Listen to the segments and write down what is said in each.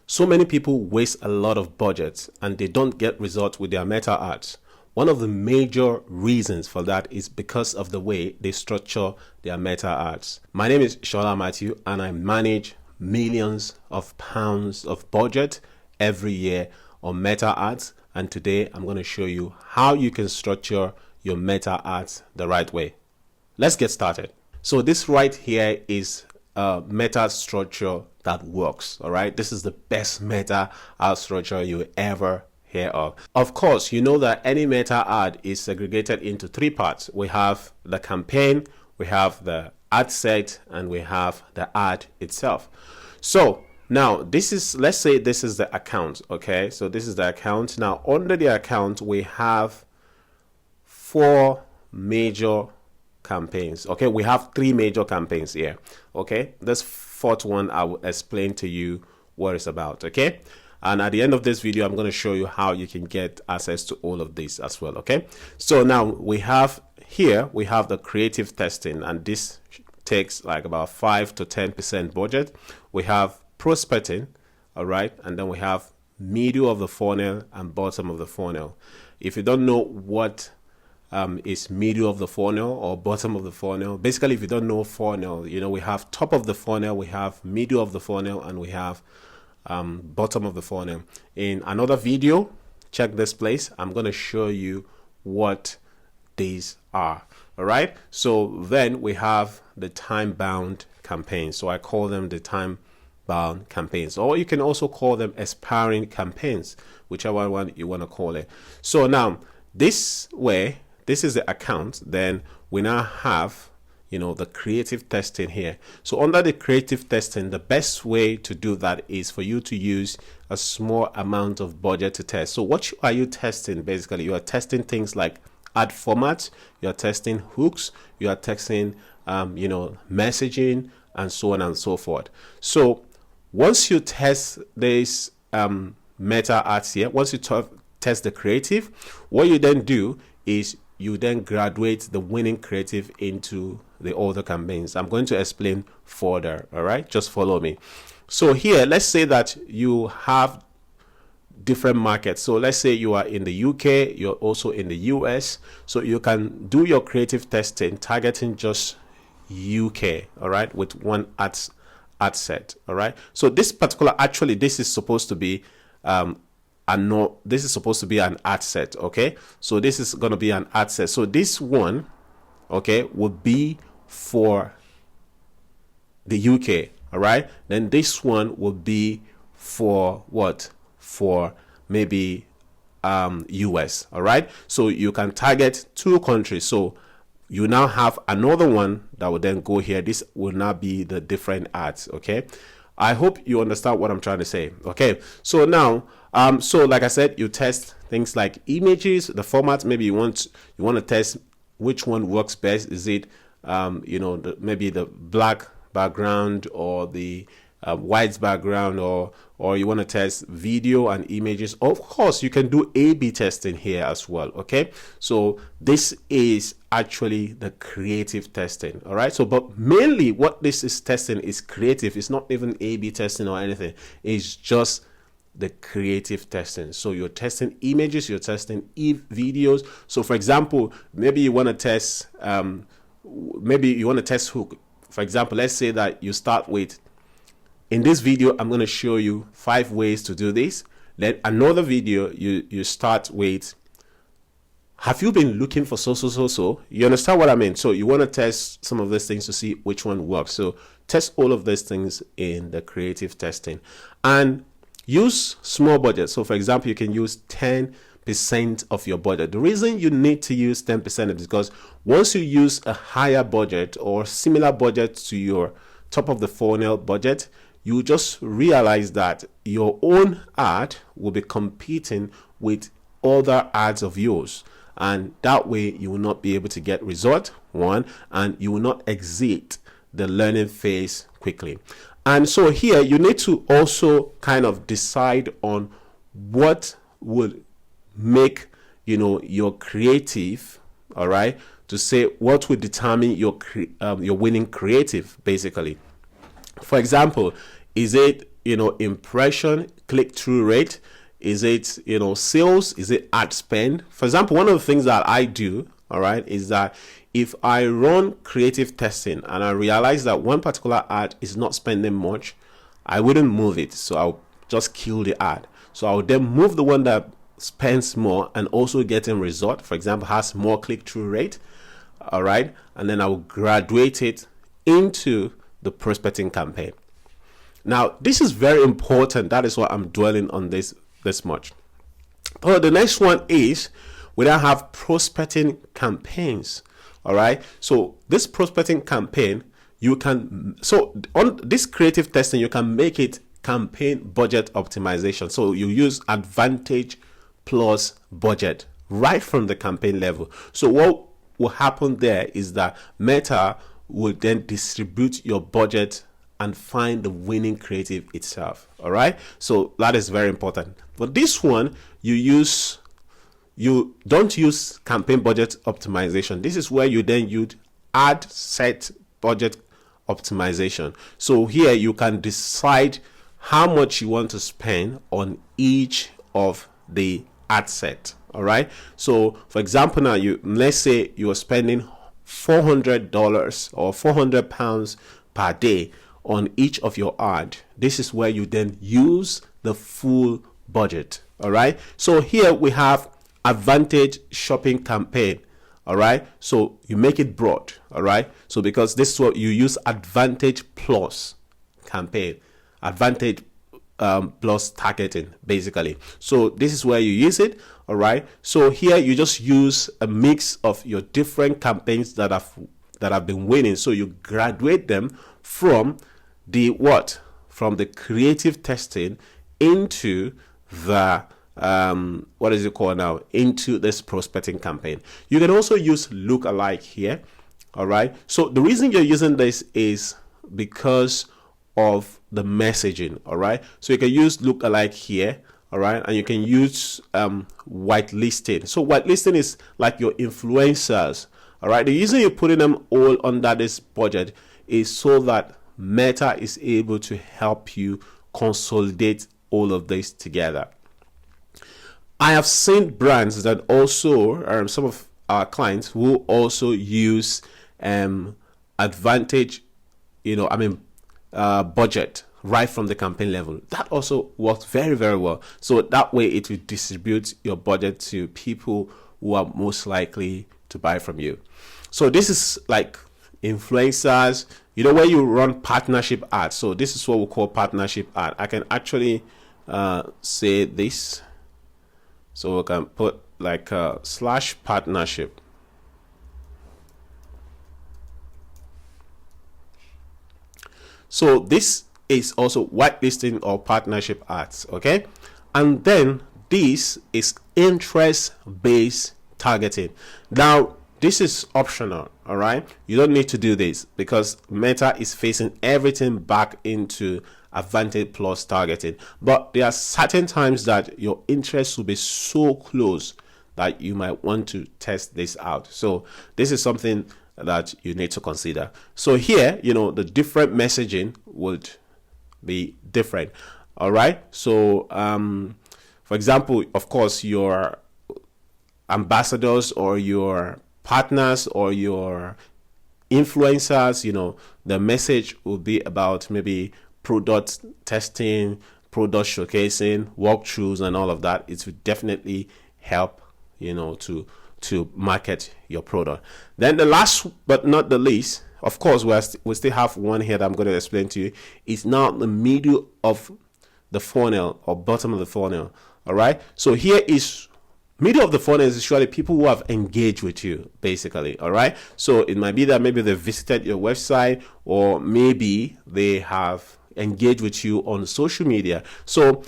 So many people waste a lot of budget and they don't get results with their meta ads. One of the major reasons for that is because of the way they structure their meta ads. My name is Sola Mathew and I manage millions of pounds of budget every year on meta ads, and today I'm going to show you how you can structure your meta ads the right way. Let's get started. So this right here is a meta structure that works. All right, this is the best meta ad structure you ever hear of. Of course, you know that any meta ad is segregated into three parts. We have the campaign, we have the ad set, and we have the ad itself. So now this is, let's say this is the account. Okay, so this is the account. Now under the account we have four major campaigns. Okay, we have three major campaigns here. Okay, this fourth one I will explain to you what it's about. Okay, and at the end of this video I'm going to show you how you can get access to all of this as well. Okay, so now we have here, we have the creative testing, and this takes like about 5 to 10% budget. We have prospecting, all right, and then we have middle of the funnel and bottom of the funnel. If you don't know what is middle of the funnel or bottom of the funnel, basically if you don't know funnel, you know, we have top of the funnel, we have middle of the funnel, and we have bottom of the funnel. In another video, check this place, I'm going to show you what these are. All right, so then we have the time-bound campaigns. So I call them the time-bound campaigns, or you can also call them expiring campaigns, whichever one you want to call it. So now this way, this is the account. Then we now have, you know, the creative testing here. So under the creative testing, the best way to do that is for you to use a small amount of budget to test. So what are you testing? Basically, you are testing things like ad formats, you are testing hooks, you are testing you know, messaging, and so on and so forth. So once you test this meta ads here, once you test the creative, what you then do is you then graduate the winning creative into the other campaigns. I'm going to explain further. All right, just follow me. So here, let's say that you have different markets. So let's say you are in the UK, you're also in the US, so you can do your creative testing targeting just UK, all right, with one ad set. All right, so this particular, actually this is supposed to be this is supposed to be an ad set. Okay, so this is going to be an ad set. So this one, okay, would be for the UK. All right, then this one will be for what? For maybe US. All right, so you can target two countries. So you now have another one that will then go here. This will now be the different ads. Okay, I hope you understand what I'm trying to say. Okay, so now so like I said, you test things like images, the format. Maybe you want to test which one works best. Is it you know, maybe the black background or the white background, or you want to test video and images. Of course, you can do A/B testing here as well. Okay, so this is actually the creative testing. All right, so but mainly what this is testing is creative. It's not even A/B testing or anything. It's just the creative testing. So you're testing images, you're testing videos. So for example, maybe you want to test hook. For example, let's say that you start with, in this video I'm going to show you 5 ways to do this. Then another video you start with, have you been looking for so? You understand what I mean? So you want to test some of these things to see which one works. So test all of these things in the creative testing and use small budget. So for example, you can use 10% of your budget. The reason you need to use 10% is because once you use a higher budget or similar budget to your top of the funnel budget, you just realize that your own ad will be competing with other ads of yours, and that way you will not be able to get result, one, and you will not exit the learning phase quickly. And so here you need to also kind of decide on what would make, you know, your creative, all right, to say what would determine your winning creative. Basically, for example, is it impression, click-through rate? Is it, sales? Is it ad spend? For example, one of the things that I do, all right, is that if I run creative testing and I realize that one particular ad is not spending much, I wouldn't move it. So I'll just kill the ad. So I'll then move the one that spends more and also getting result, for example, has more click-through rate, all right, and then I will graduate it into the prospecting campaign. Now, this is very important. That is why I'm dwelling on this much. But the next one is we then have prospecting campaigns. All right. So this prospecting campaign, you can, so on this creative testing, you can make it campaign budget optimization. So you use advantage plus budget right from the campaign level. So what will happen there is that Meta will then distribute your budget and find the winning creative itself. All right. So that is very important. But this one, you don't use campaign budget optimization. This is where you then use ad set budget optimization. So here you can decide how much you want to spend on each of the ad set. All right. So for example, now let's say you are spending $400 or £400 per day on each of your ad. This is where you then use the full budget. All right. So here we have advantage shopping campaign. All right. So you make it broad. All right. So because this is what you use advantage plus campaign, advantage plus targeting basically. So this is where you use it. All right. So here you just use a mix of your different campaigns that have been winning. So you graduate them from the creative testing into the into this prospecting campaign. You can also use lookalike here. All right. So the reason you're using this is because of the messaging. All right. So you can use lookalike here. All right. And you can use whitelisting. So whitelisting is like your influencers. All right. The reason you're putting them all under this budget is so that Meta is able to help you consolidate all of this together. I have seen brands that also, some of our clients who also use advantage, budget right from the campaign level. That also works very, very well. So that way it will distribute your budget to people who are most likely to buy from you. So this is like influencers, where you run partnership ads. So this is what we call partnership ad. I can actually say this. So we can put like / partnership. So this is also whitelisting or partnership ads. Okay. And then this is interest-based targeting. Now, this is optional. All right. You don't need to do this because Meta is facing everything back into advantage plus targeting. But there are certain times that your interests will be so close that you might want to test this out. So this is something that you need to consider. So here, the different messaging would be different. All right. So for example, of course, your ambassadors or your partners or your influencers, the message will be about maybe product testing, product showcasing, walkthroughs, and all of that. It will definitely help, to market your product. Then the last but not the least, of course, we still have one here that I'm going to explain to you. It's now the middle of the funnel or bottom of the funnel. All right. So here is middle of the funnel is usually people who have engaged with you, basically. All right. So it might be that maybe they visited your website or maybe they have engaged with you on social media. So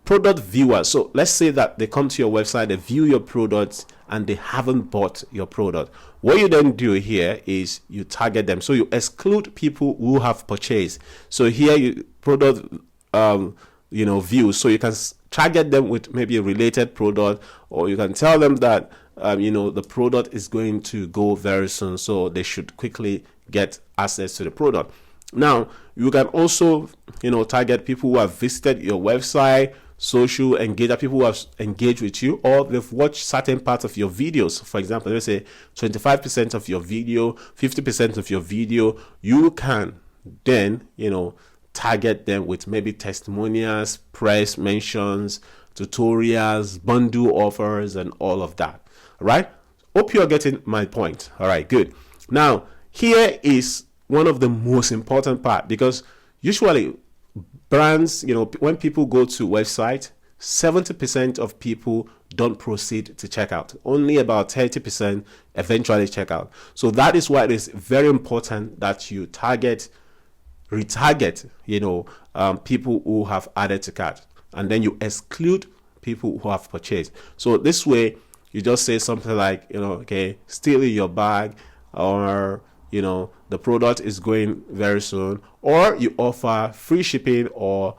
product viewers. So let's say that they come to your website, they view your products and they haven't bought your product. What you then do here is you target them. So you exclude people who have purchased. So here you product views. So you can target them with maybe a related product, or you can tell them that the product is going to go very soon, so they should quickly get access to the product. Now, you can also, target people who have visited your website, social engager, people who have engaged with you, or they've watched certain parts of your videos. For example, let's say 25% of your video, 50% of your video, you can then, target them with maybe testimonials, press mentions, tutorials, bundle offers, and all of that. All right. Hope you're getting my point. All right, good. Now, here is one of the most important part, because usually brands, when people go to website, 70% of people don't proceed to checkout. Only about 30% eventually check out. So that is why it is very important that you retarget, people who have added to cart, and then you exclude people who have purchased. So this way, you just say something like, okay, still in your bag, or the product is going very soon, or you offer free shipping or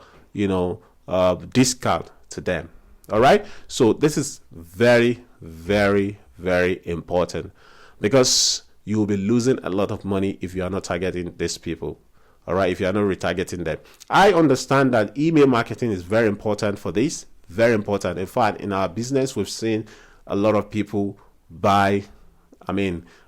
discount to them. All right, so this is very, very, very important, because you will be losing a lot of money if you are not targeting these people. All right, if you are not retargeting them. I understand that email marketing is very important for this, very important. In fact, in our business, we've seen a lot of people buy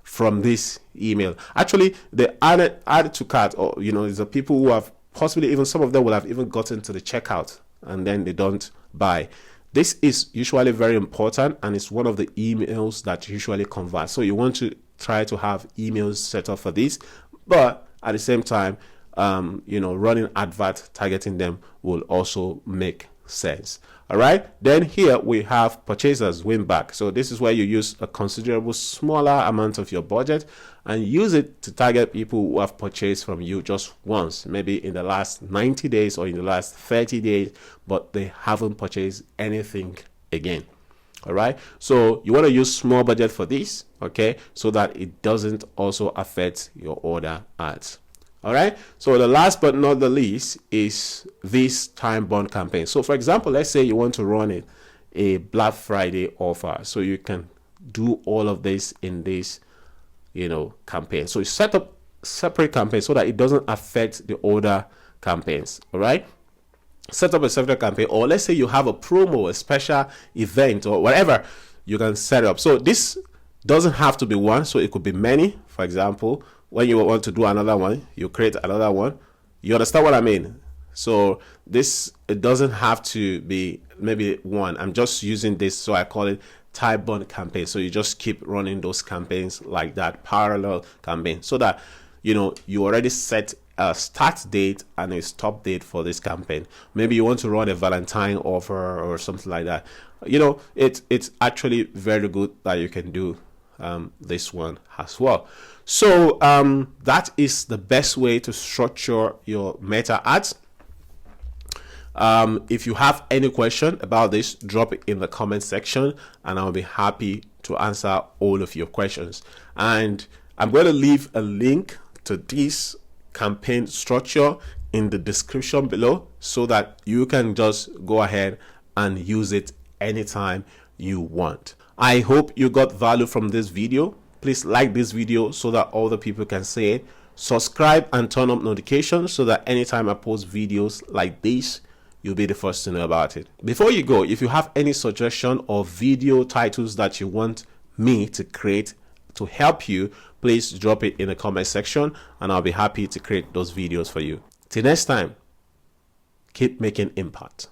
from this email. Actually, they added to cart, or the people who have possibly, even some of them will have even gotten to the checkout and then they don't buy. This is usually very important, and it's one of the emails that usually convert. So you want to try to have emails set up for this, but at the same time, running advert targeting them will also make sense. All right, then here we have purchasers win back. So this is where you use a considerable smaller amount of your budget and use it to target people who have purchased from you just once, maybe in the last 90 days or in the last 30 days, but they haven't purchased anything again. All right, so you want to use small budget for this, okay, so that it doesn't also affect your order ads. All right, so the last but not the least is this time-bound campaign. So for example, let's say you want to run a Black Friday offer, so you can do all of this in this campaign. So you set up separate campaign so that it doesn't affect the other campaigns. All right, set up a separate campaign, or let's say you have a promo, a special event, or whatever, you can set it up. So this doesn't have to be one, so it could be many. For example, when you want to do another one, you create another one. You understand what I mean? So it doesn't have to be maybe one. I'm just using this, so I call it time-bound campaign. So you just keep running those campaigns like that, parallel campaign, so that you already set a start date and a stop date for this campaign. Maybe you want to run a Valentine offer or something like that. It's actually very good that you can do this one as well. So that is the best way to structure your meta ads. If you have any question about this, drop it in the comment section and I'll be happy to answer all of your questions. And I'm going to leave a link to this campaign structure in the description below, so that you can just go ahead and use it anytime you want. I hope you got value from this video. Please like this video so that other people can see it. Subscribe and turn on notifications so that anytime I post videos like this, you'll be the first to know about it. Before you go, if you have any suggestion or video titles that you want me to create to help you, please drop it in the comment section and I'll be happy to create those videos for you. Till next time, keep making impact.